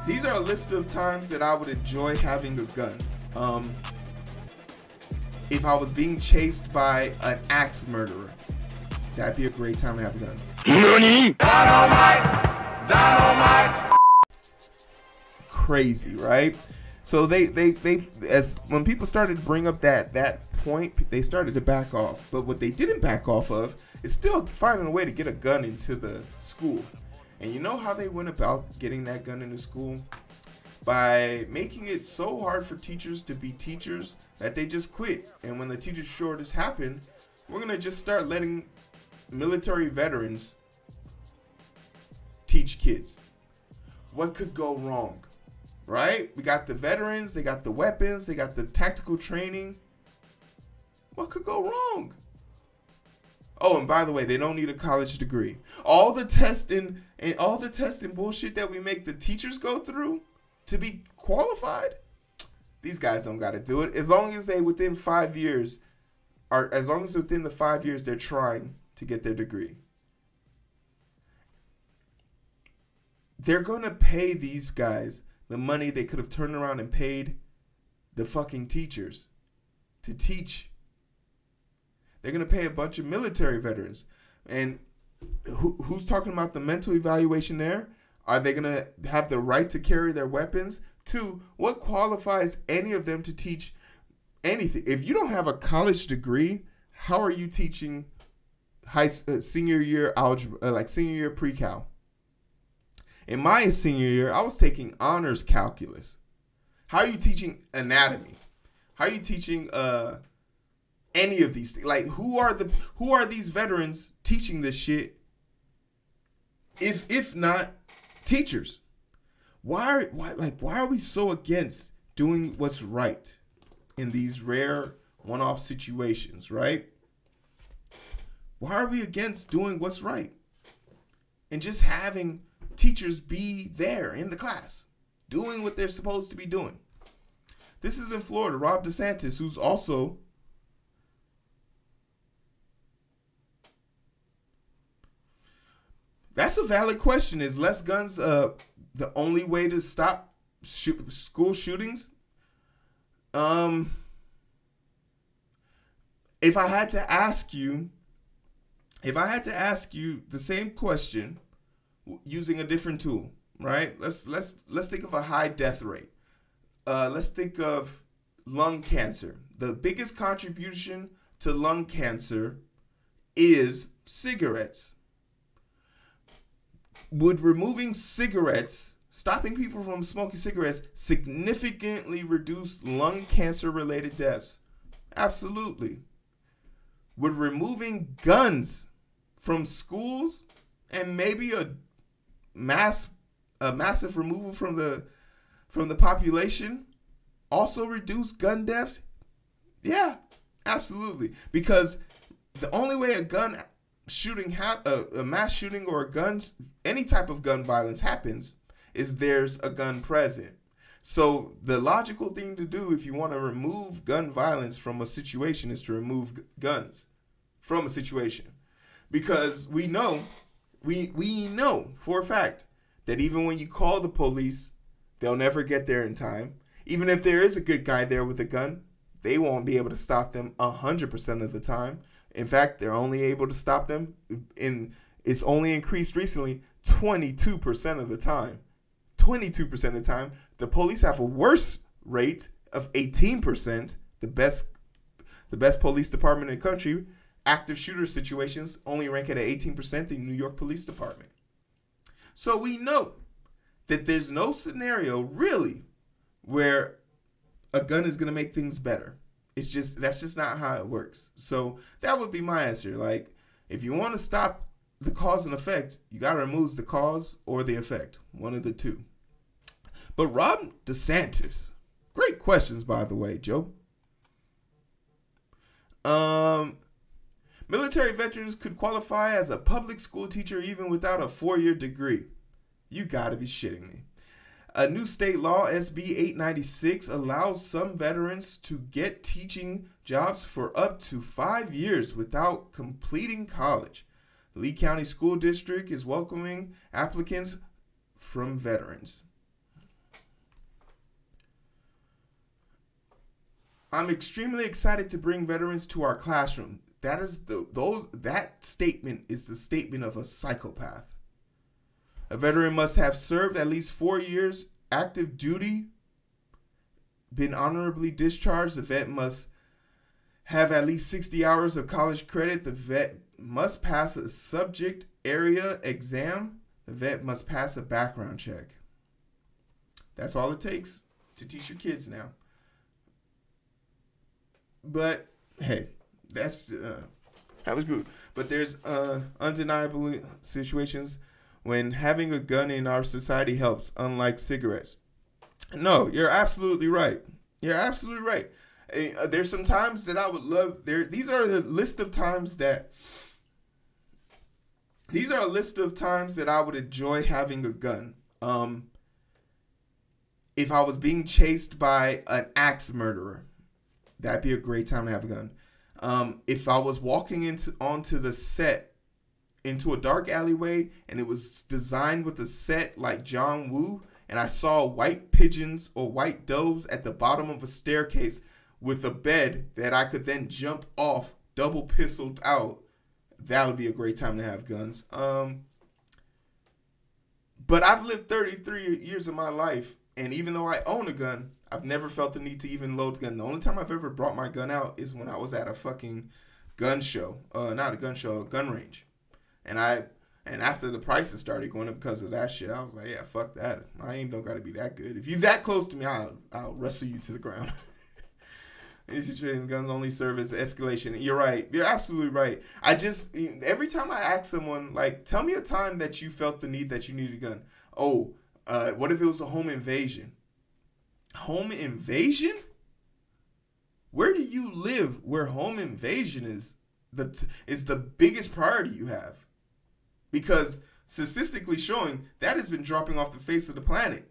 These are a list of times that I would enjoy having a gun. If I was being chased by an axe murderer, that'd be a great time to have a gun. NANI? Dynamite! Dynamite! Crazy, right? So they as when people started to bring up that point, they started to back off. But what they didn't back off of is still finding a way to get a gun into the school. And you know how they went about getting that gun into school? By making it so hard for teachers to be teachers that they just quit. And when the teacher shortage happened, we're gonna just start letting military veterans teach kids. What could go wrong? Right? We got the veterans, they got the weapons, they got the tactical training. What could go wrong? Oh, and by the way, they don't need a college degree. All the testing and all the testing bullshit that we make the teachers go through to be qualified, these guys don't got to do it. As long as they within 5 years are, as long as within the 5 years they're trying to get their degree. They're going to pay these guys the money they could have turned around and paid the fucking teachers to teach. They're going to pay a bunch of military veterans. And who's talking about the mental evaluation there? Are they going to have the right to carry their weapons? 2, what qualifies any of them to teach anything? If you don't have a college degree, how are you teaching senior year algebra, like senior year pre-cal? In my senior year, I was taking honors calculus. How are you teaching anatomy? How are you teaching any of these things? Like, who are these veterans teaching this shit? If not teachers? Why are we so against doing what's right in these rare one-off situations, right? Why are we against doing what's right and just having teachers be there in the class doing what they're supposed to be doing? This is in Florida. Rob DeSantis, who's also that's a valid question. Is less guns the only way to stop school shootings? If I had to ask you the same question using a different tool, right? Let's think of a high death rate. Let's think of lung cancer. The biggest contribution to lung cancer is cigarettes. Would removing cigarettes, stopping people from smoking cigarettes, significantly reduce lung cancer related deaths? Absolutely. Would removing guns from schools and maybe a massive removal from the population also reduce gun deaths? Yeah, absolutely. Because the only way a gun shooting, a mass shooting or a gun, any type of gun violence happens is there's a gun present. So the logical thing to do if you want to remove gun violence from a situation is to remove guns from a situation. Because we know for a fact that even when you call the police, they'll never get there in time. Even if there is a good guy there with a gun, they won't be able to stop them 100% of the time. In fact, they're only able to stop them it's only increased recently 22% of the time. 22% of the time. The police have a worse rate of 18%. The best police department in the country, active shooter situations only rank at 18%, the New York Police Department. So we know that there's no scenario really where a gun is going to make things better. That's just not how it works. So that would be my answer. Like, if you want to stop the cause and effect, you got to remove the cause or the effect. One of the two. But Rob DeSantis, great questions, by the way, Joe. Military veterans could qualify as a public school teacher even without a 4-year degree. You got to be shitting me. A new state law, SB 896, allows some veterans to get teaching jobs for up to 5 years without completing college. The Lee County School District is welcoming applicants from veterans. I'm extremely excited to bring veterans to our classroom. That is that statement is the statement of a psychopath. A veteran must have served at least 4 years active duty, been honorably discharged. The vet must have at least 60 hours of college credit. The vet must pass a subject area exam. The vet must pass a background check. That's all it takes to teach your kids now. But hey, that was good. But there's undeniable situations when having a gun in our society helps, unlike cigarettes. No, you're absolutely right. You're absolutely right. There's some times that I would love. These are the list of times that. These are a list of times that I would enjoy having a gun. If I was being chased by an axe murderer, that'd be a great time to have a gun. If I was walking onto the set into a dark alleyway and it was designed with a set like John Woo, and I saw white pigeons or white doves at the bottom of a staircase with a bed that I could then jump off, double pistoled out, that would be a great time to have guns. But I've lived 33 years of my life, and even though I own a gun, I've never felt the need to even load the gun. The only time I've ever brought my gun out is when I was at a fucking gun show. Not a gun show, a gun range. And after the prices started going up because of that shit, I was like, yeah, fuck that. My aim don't gotta be that good. If you that close to me, I'll wrestle you to the ground. Any situation, guns only serve as escalation. You're right. You're absolutely right. Every time I ask someone, like, tell me a time that you felt the need that you needed a gun. Oh, what if it was a home invasion? Home invasion? Where do you live where home invasion is the biggest priority you have? Because statistically showing that has been dropping off the face of the planet.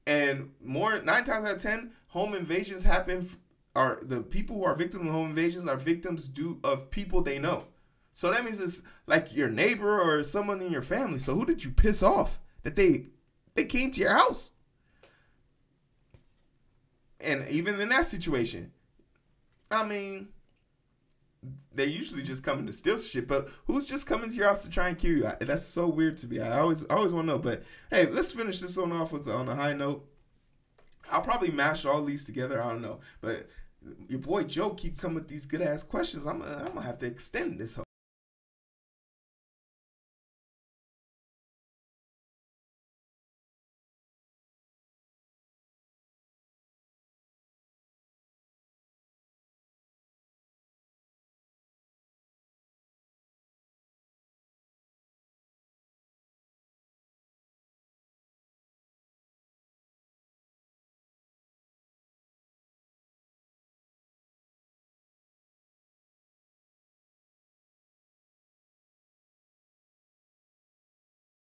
And 9 times out of 10, home invasions happen are the people who are victims of home invasions are victims of people they know. So that means it's like your neighbor or someone in your family. So who did you piss off that they came to your house? And even in that situation, I mean, they usually just coming to steal shit, but who's just coming to your house to try and kill you? That's so weird to me. I always want to know. But hey, let's finish this one off on a high note. I'll probably mash all these together. I don't know, but your boy Joe keep coming with these good ass questions. I'm gonna have to extend this.